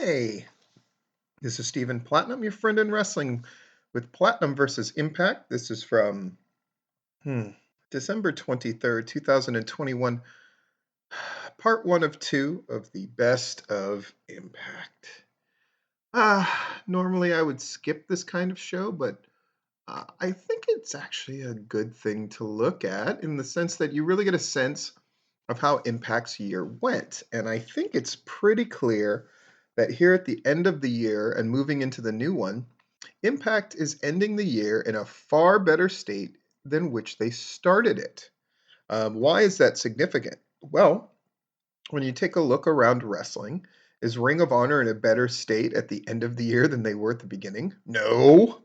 Hey, this is Stephen Platinum, your friend in wrestling with Platinum versus Impact. This is from hmm, December 23rd, 2021, part one of two of the best of Impact. Normally I would skip this kind of show, but I think it's actually a good thing to look at in the sense that you really get a sense of how Impact's year went. And I think it's pretty clear that here at the end of the year and moving into the new one, Impact is ending the year in a far better state than which they started it. Why is that significant? Well, when you take a look around wrestling, is Ring of Honor in a better state at the end of the year than they were at the beginning? No.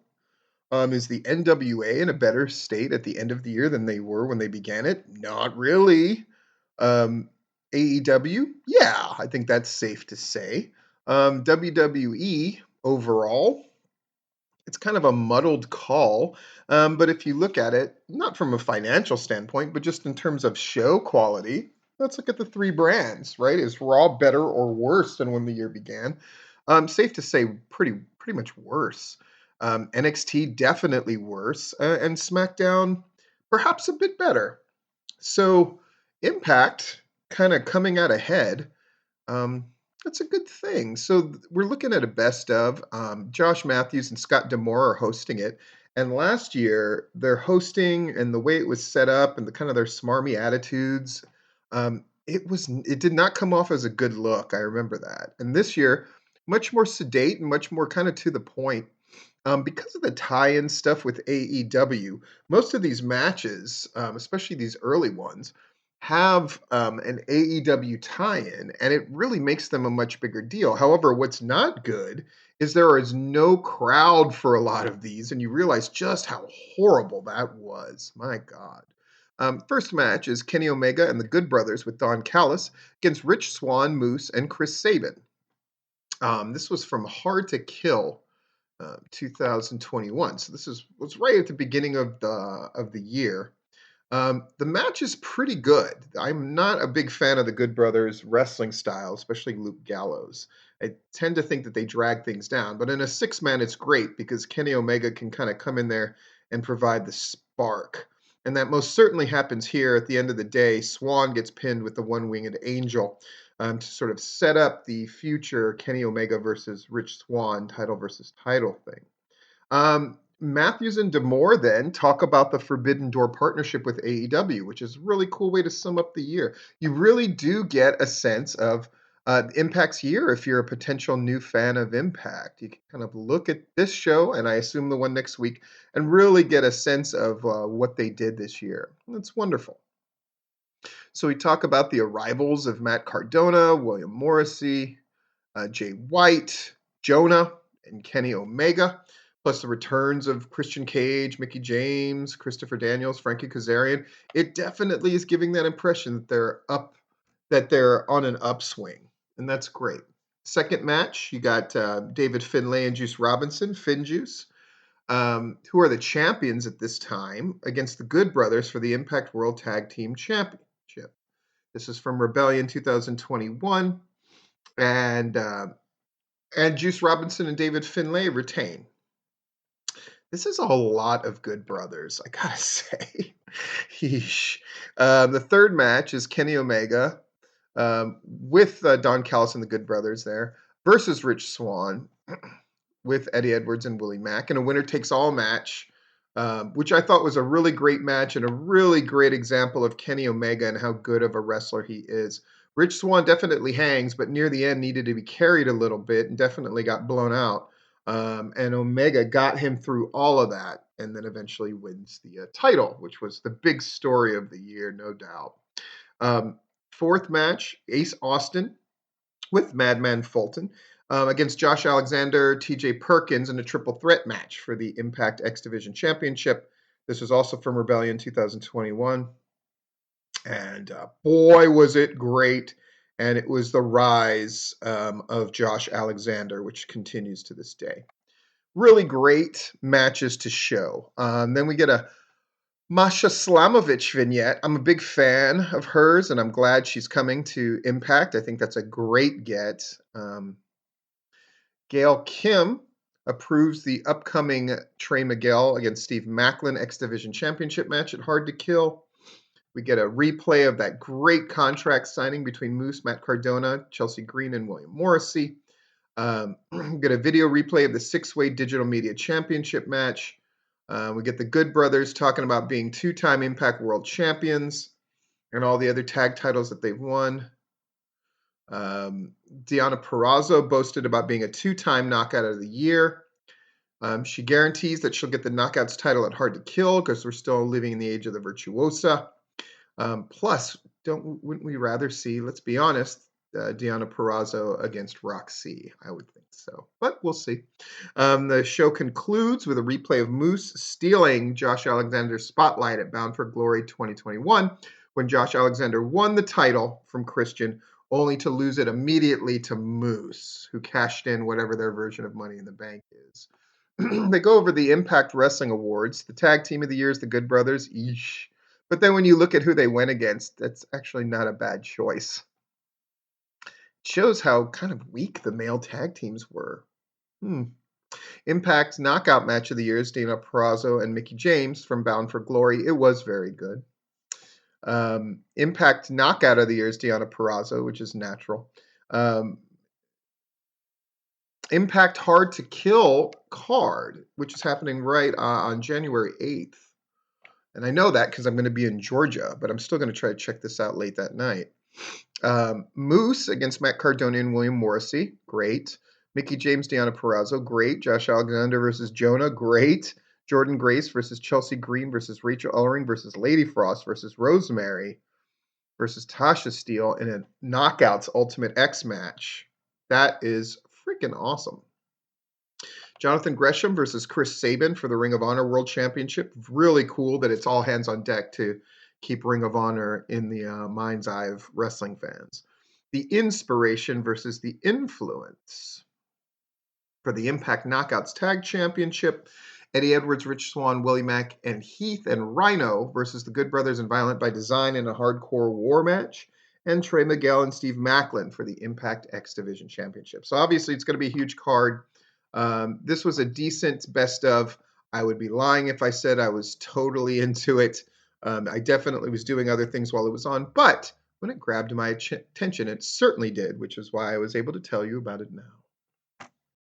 Is the NWA in a better state at the end of the year than they were when they began it? Not really. AEW? Yeah, I think that's safe to say. WWE overall, it's kind of a muddled call. But if you look at it, not from a financial standpoint, but just in terms of show quality, let's look at the three brands, right? Is Raw better or worse than when the year began? Safe to say, pretty much worse. NXT definitely worse, and SmackDown perhaps a bit better. So Impact kind of coming out ahead. Um, that's a good thing. So we're looking at a best of. Josh Matthews and Scott Demore are hosting it. And last year, their hosting and the way it was set up and the kind of their smarmy attitudes, it did not come off as a good look. I remember that. And this year, much more sedate and much more kind of to the point. Because of the tie-in stuff with AEW, most of these matches, especially these early ones, have an AEW tie-in, and it really makes them a much bigger deal. However, what's not good is there is no crowd for a lot of these, and you realize just how horrible that was. My God. First match is Kenny Omega and the Good Brothers with Don Callis against Rich Swann, Moose, and Chris Sabin. This was from Hard to Kill 2021. So this was right at the beginning of the year. The match is pretty good. I'm not a big fan of the Good Brothers wrestling style, especially Luke Gallows. I tend to think that they drag things down, but in a six-man, it's great because Kenny Omega can kind of come in there and provide the spark. And that most certainly happens here at the end of the day. Swan gets pinned with the one-winged angel to sort of set up the future Kenny Omega versus Rich Swann title versus title thing. Matthews and D'Amore then talk about the Forbidden Door partnership with AEW, which is a really cool way to sum up the year. You really do get a sense of Impact's year if you're a potential new fan of Impact. You can kind of look at this show, and I assume the one next week, and really get a sense of what they did this year. That's wonderful. So we talk about the arrivals of Matt Cardona, William Morrissey, Jay White, Jonah, and Kenny Omega, plus the returns of Christian Cage, Mickey James, Christopher Daniels, Frankie Kazarian. It definitely is giving that impression that they're on an upswing, and that's great. Second match, you got David Finlay and Juice Robinson, FinJuice, who are the champions at this time, against the Good Brothers for the Impact World Tag Team Championship. This is from Rebellion 2021, and Juice Robinson and David Finlay retain. This is a lot of Good Brothers, I gotta say. Yeesh. The third match is Kenny Omega with Don Callis and the Good Brothers there versus Rich Swann with Eddie Edwards and Willie Mack in a winner-takes-all match, which I thought was a really great match and a really great example of Kenny Omega and how good of a wrestler he is. Rich Swann definitely hangs, but near the end needed to be carried a little bit and definitely got blown out. And Omega got him through all of that and then eventually wins the title, which was the big story of the year, no doubt. Fourth match, Ace Austin with Madman Fulton against Josh Alexander, TJ Perkins in a triple threat match for the Impact X Division Championship. This was also from Rebellion 2021. And boy, was it great. And it was the rise of Josh Alexander, which continues to this day. Really great matches to show. Then we get a Masha Slamovich vignette. I'm a big fan of hers, and I'm glad she's coming to Impact. I think that's a great get. Gail Kim approves the upcoming Trey Miguel against Steve Macklin X Division Championship match at Hard to Kill. We get a replay of that great contract signing between Moose, Matt Cardona, Chelsea Green, and William Morrissey. We get a video replay of the six-way digital media championship match. We get the Good Brothers talking about being two-time Impact World Champions and all the other tag titles that they've won. Deonna Purrazzo boasted about being a two-time Knockout of the Year. She guarantees that she'll get the Knockouts title at Hard to Kill because we're still living in the age of the Virtuosa. Plus, wouldn't we rather see, let's be honest, Deonna Purrazzo against Roxy? I would think so, but we'll see. The show concludes with a replay of Moose stealing Josh Alexander's spotlight at Bound for Glory 2021 when Josh Alexander won the title from Christian, only to lose it immediately to Moose, who cashed in whatever their version of Money in the Bank is. They go over the Impact Wrestling Awards. The tag team of the year is the Good Brothers. Eesh. But then when you look at who they went against, that's actually not a bad choice. It shows how kind of weak the male tag teams were. Impact Knockout Match of the Year is Deonna Purrazzo and Mickie James from Bound for Glory. It was very good. Impact Knockout of the Year is Deonna Purrazzo, which is natural. Impact Hard to Kill card, which is happening right on January 8th. And I know that because I'm going to be in Georgia, but I'm still going to try to check this out late that night. Moose against Matt Cardona and William Morrissey. Great. Mickie James, Deonna Purrazzo. Great. Josh Alexander versus Jonah. Great. Jordan Grace versus Chelsea Green versus Rachel Ellering versus Lady Frost versus Rosemary versus Tasha Steele in a Knockouts Ultimate X match. That is freaking awesome. Jonathan Gresham versus Chris Sabin for the Ring of Honor World Championship. Really cool that it's all hands on deck to keep Ring of Honor in the mind's eye of wrestling fans. The Inspiration versus the Influence for the Impact Knockouts Tag Championship. Eddie Edwards, Rich Swann, Willie Mack, and Heath and Rhino versus the Good Brothers and Violent by Design in a hardcore war match. And Trey Miguel and Steve Macklin for the Impact X Division Championship. So obviously it's going to be a huge card. This was a decent best of. I would be lying if I said I was totally into it. I definitely was doing other things while it was on, but when it grabbed my attention, it certainly did, which is why I was able to tell you about it now.